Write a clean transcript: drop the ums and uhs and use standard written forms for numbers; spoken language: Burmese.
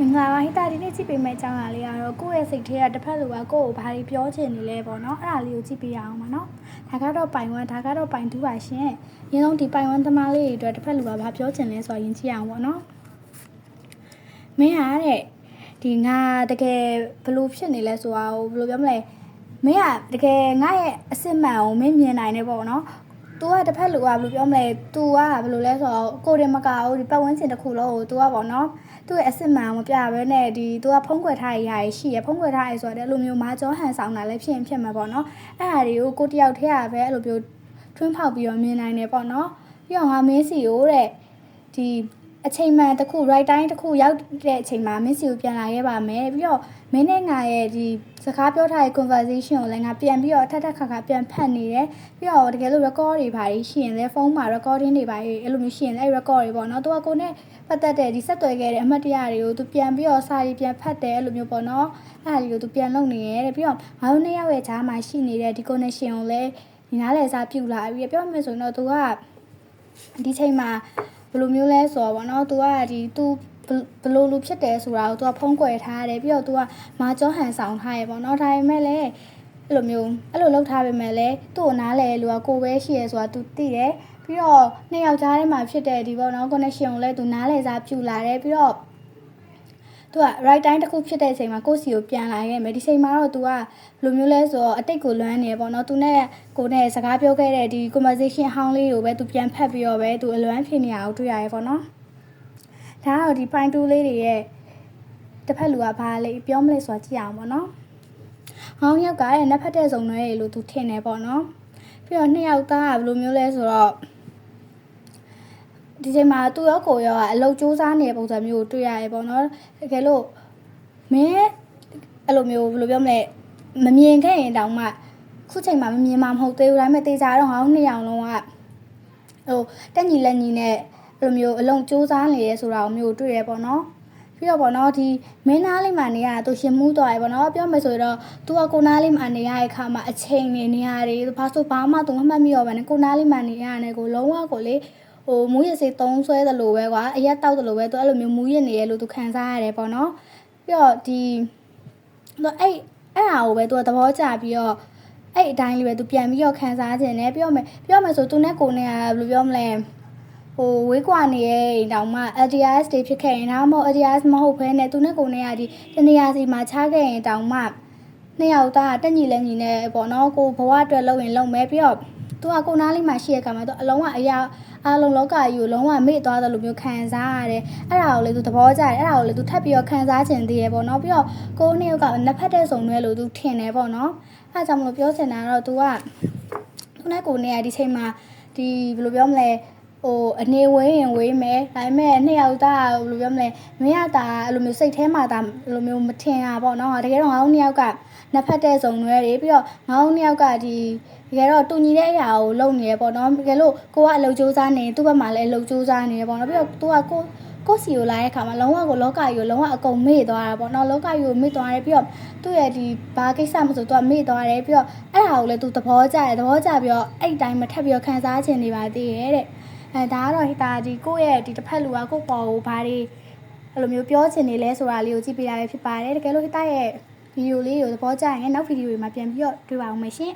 မင်္ဂလာပါဟိတာဒီနေ့ကြည့်ပေးမယ့်အကြောင်းအရာလေးကတော့ကိုယ့်ရဲ့စိတ်ထဲကတစ်ဖက်လူကကိုယ့်ကိုဘာတွေပြောချင်နေလဲပေါ့နော်အဲ့ဒါလေးကိုကြည့်ပေးရအောင်ပါနော်ဒါကတော့ပိုင်1ဒါကတော့ပိုင်2ပါရှင်ရင်းဆုံးဒီပိုင်1သမားလေးတွေအတွက်တစ်ဖက်လူကဘာပြောချင်လဲဆိုတာယဉ်ကြည့်အောင်ပေါ့နော်မင်းဟာတဲ့ဒီငါတကယ်ဘလို့ဖြစ်နေလဲဆိုတာကိုဘယ်လိုပြောမလဲမင်းကတကယ်ငါရဲ့အစစ်မှန်ကိုမင်းမြင်နိုင်နေပေါ့နော်तू ကတစ်ဖက်လူကဘယ်လိုပြောမလဲ तू ကဘယ်လိုလဲဆိုတော့ကိုယ်တင်မကဘူးဒီပတ်ဝန်းကျင်တစ်ခုလုံးကို तू ကပေါ့နော်သူ့ရဲ့အစစ်မှန်မပြဘဲနဲ့ဒီ तू ကဖုံးကွယ်ထားရရရှိရဖုံးကွယ်ထားရဆိုတော့အဲ့လိုမျိုးမာကြောဟန်ဆောင်တာလည်းဖြစ်မှာပေါ့နော်အဲ့ဟာတွေကိုကိုတယောက်တည်းရပဲအဲ့လိုမျိုးထွန်းဖောက်ပြီးတော့မြင်နိုင်တယ်ပေါ့နော်ပြီးတော့ငါမင်းစီကိုတဲ့ဒီအချိန်မှန်တစ်ခု right time တစ်ခုရောက်တဲ့အချိန်မှာမင်းစီကိုပြန်လာခဲ့ပါမယ်ပြီးတော့မင်းနဲ့ငါရဲ့ဒီစကားပြောထားတဲ့ conversation ကိုလည်းငါပြန်ပြီးတော့ထပ်ခါပြန်ဖတ်နေတယ်ပြီးတော့တကယ်လို့ record တွေပါရှိရင်လည်းဖုန်းမှာ recording တွေပါအဲ့လိုမျိုးရှိရင်လည်း record တွေပေါ့နော်သူကကိုနဲ့ပတ်သက်တဲ့ဒီဆက်သွယ်ခဲ့တဲ့အမှတ်တရတွေကိုသူပြန်ပြီးတော့စာရီပြန်ဖတ်တယ်အဲ့လိုမျိုးပေါ့နော်အဲ့ဒါတွေကိုသူပြန်လုပ်နေရတယ်ပြီးတော့ငါတို့နှစ်ယောက်ရဲ့ကြားမှာရှိနေတဲ့ဒီ connection ကိုလည်းဒီနားလည်စာပြုလာပြီးပြောမယ်ဆိုရင်တော့သူကဒီချိန်မှာဘယ်လိုမျိုးလဲဆိုတော့ပေါ့နော်သူကဒီသူဘယ်လိုလူဖြစ်တယ်ဆိုတာကိုသူကဖုံးကွယ်ထားတယ်ပြီးတော့သူကမာကြောဟန်ဆောင်ထားရပေါ့နော်ဒါပေမဲ့လည်းအဲ့လိုလုပ်ထားပေမဲ့လည်းသူ့ကိုနားလဲလူကကိုပဲရှိရဲဆိုတာသူသိတယ်ပြီးတော့နှစ်ယောက်ကြားထဲမှာဖြစ်တဲ့ဒီပေါ့နော် connection ကိုလည်းသူနားလဲစားပြူလာတယ်ပြီးတော့သူက right time တစ်ခုဖြစ်တဲ့အချိန်မှာကိုစီကိုပြန်လာခဲ့မယ်ဒီချိန်မှာတော့ तू ကလိုမျိုးလဲဆိုတော့အတိတ်ကိုလွမ်းနေပေါ့နော် तू နဲ့ကိုနဲ့စကားပြောခဲ့တဲ့ဒီ conversation ဟောင်းလေးကိုပဲ तू ပြန်ဖတ်ပြီးတော့ပဲ तू အလွမ်းဖြစ်နေအောင်တွေ့ရတယ်ပေါ့နော်ဒါကတော့ဒီ point 2လေးတွေရဲ့တစ်ဖက်လူကဘာလဲပြောမလဲဆိုတာကြည့်အောင်ပေါ့နော်ဟောင်းယောက်ကတဲ့နှစ်ဖက်တဲ့စုံတွေလို့ तू ထင်တယ်ပေါ့နော်ပြီးတော့နှစ်ယောက်သားကဘယ်လိုမျိုးလဲဆိုတော့ဒီချိန်မှာသူ့ရောကိုရောကအလုပ်စူးစမ်းနေတဲ့ပုံစံမျိုးကိုတွေ့ရတယ်ပေါ့နော်တကယ်လို့မင်းအဲ့လိုမျိုးဘယ်လိုပြောမလဲမမြင်ခဲ့ရင်တောင်မှခုချိန်မှာမမြင်မှမဟုတ်သေးဘူးဒါပေမဲ့တေချာတော့ငါတို့နှစ်ယောက်လုံးကဟိုတက်ညီလက်ညီနဲ့အဲ့လိုမျိုးအလုံးစူးစမ်းနေရဲဆိုတာကိုမျိုးတွေ့ရပေါ့နော်ပြီးတော့ပေါ့နော်ဒီမင်းသားလေးမှနေရတာသူရှင်မှုသွားရပေါ့နော်ပြောမယ်ဆိုတော့ तू ကကိုနားလေးမှနေရတဲ့အခါမှာအချိန်နေရတယ်ဘာဆိုဘာမှ तू မမှတ်မိတော့ပါနဲ့ကိုနားလေးမှနေရတယ်ကိုလုံးဝကိုလေဟိုမူးရစေသုံးဆွဲသလိုပဲကွာအရက်တောက်သလိုပဲ तू အဲ့လိုမျိုးမူးရနေရလို့ तू ခံစားရတယ်ပေါ့နော်ပြီးတော့ဒီအဲ့ဟာကိုပဲ तू သဘောကျပြီးတော့အဲ့အတိုင်းလေးပဲ तू ပြန်ပြီးတော့ခံစားခြင်းနဲ့ပြောမယ်ဆို तू နဲ့ကိုနဲ့ကဘယ်လိုပြောမလဲဟိုဝေးကွာနေရဲ့တောင်မှ LDRS တွေဖြစ်ခဲ့ရင်ဒါမှမဟုတ် LDRS မဟုတ်ဘဲနဲ့ तू နဲ့ကိုနဲ့ကဒီတနေရာစီမှာချခဲ့ရင်တောင်မှနှစ်ယောက်သားတက်ညီလက်ညီနဲ့ပေါ့နော်ကိုဘဝအတွက်လုပ်ရင်လုပ်မယ်ပြီးတော့ तू ကကိုနားလေးမှာရှိရကမှာ तू အလုံးကအရာအားလုံးလောကကြီးကိုလုံးဝမေ့သွားတယ်လို့မျိုးခံစားရတယ်အဲ့ဒါကိုလေ तू သဘောကျတယ်အဲ့ဒါကိုလေ तू ထပ်ပြီးတော့ခံစားချင်သေးရပေါ့နော်ပြီးတော့ကိုနှစ်ယောက်ကနှစ်ဖက်တဲ့စုံတွဲလို့ तू ထင်တယ်ပေါ့နော်အဲ့ဒါကြောင့်မလို့ပြောချင်တာတော့ तू ကသူနဲ့ကိုနဲ့ကဒီချိန်မှာဒီဘယ်လိုပြောမလဲဟိုအနေဝေးရင်ဝေးမယ်ဒါပေမဲ့နှစ်ယောက်သားဘယ်လိုပြောမလဲမင်းကတာအဲ့လိုမျိုးစိတ်ထဲမှာတာအဲ့လိုမျိုးမထင်ရပါတော့တကယ်တော့ငါတို့နှစ်ယောက်ကနှစ်ဖက်တဲ့စုံတွဲတွေပြီးတော့ငါတို့နှစ်ယောက်ကဒီတကယ်တော့တူညီတဲ့အရာကိုလုပ်နေရပေါ့နော်တကယ်လို့ကိုကအလုပ်စူးစမ်းနေသူ့ဘက်မှာလည်းအလုပ်စူးစမ်းနေရပေါ့နော်ပြီးတော့ तू ကကိုစီကိုလာတဲ့ခါမှာလုံးဝကိုလောကကြီးကိုလုံးဝအကုန်မေ့သွားတာပေါ့နော်လောကကြီးကိုမေ့သွားတယ်ပြီးတော့သူ့ရဲ့ဒီဘာကိစ္စမဆို तू ကမေ့သွားတယ်ပြီးတော့အဲ့ဒါကိုလည်း तू သဘောကျပြီးတော့အဲ့အတိုင်းမထပ်ပြီးတော့ခံစားချင်နေပါသေးရဲ့တဲ့ဒါကတော့ဟိတာဒီကိုယ့်ရဲ့ဒီတစ်ဖက်လူကကိုယ့်ပေါ်ကိုဘာတွေအဲ့လိုမျိုးပြောချင်နေလဲဆိုတာလေးကိုကြည့်ပြရပဲဖြစ်ပါတယ်တကယ်လို့ဟိတာရဲ့ဗီဒီယိုလေးကိုသဘောကျရင်နောက်ဗီဒီယိုတွေမှာပြန်ပြီးတော့တွေ့ပါအောင်မယ်ရှင်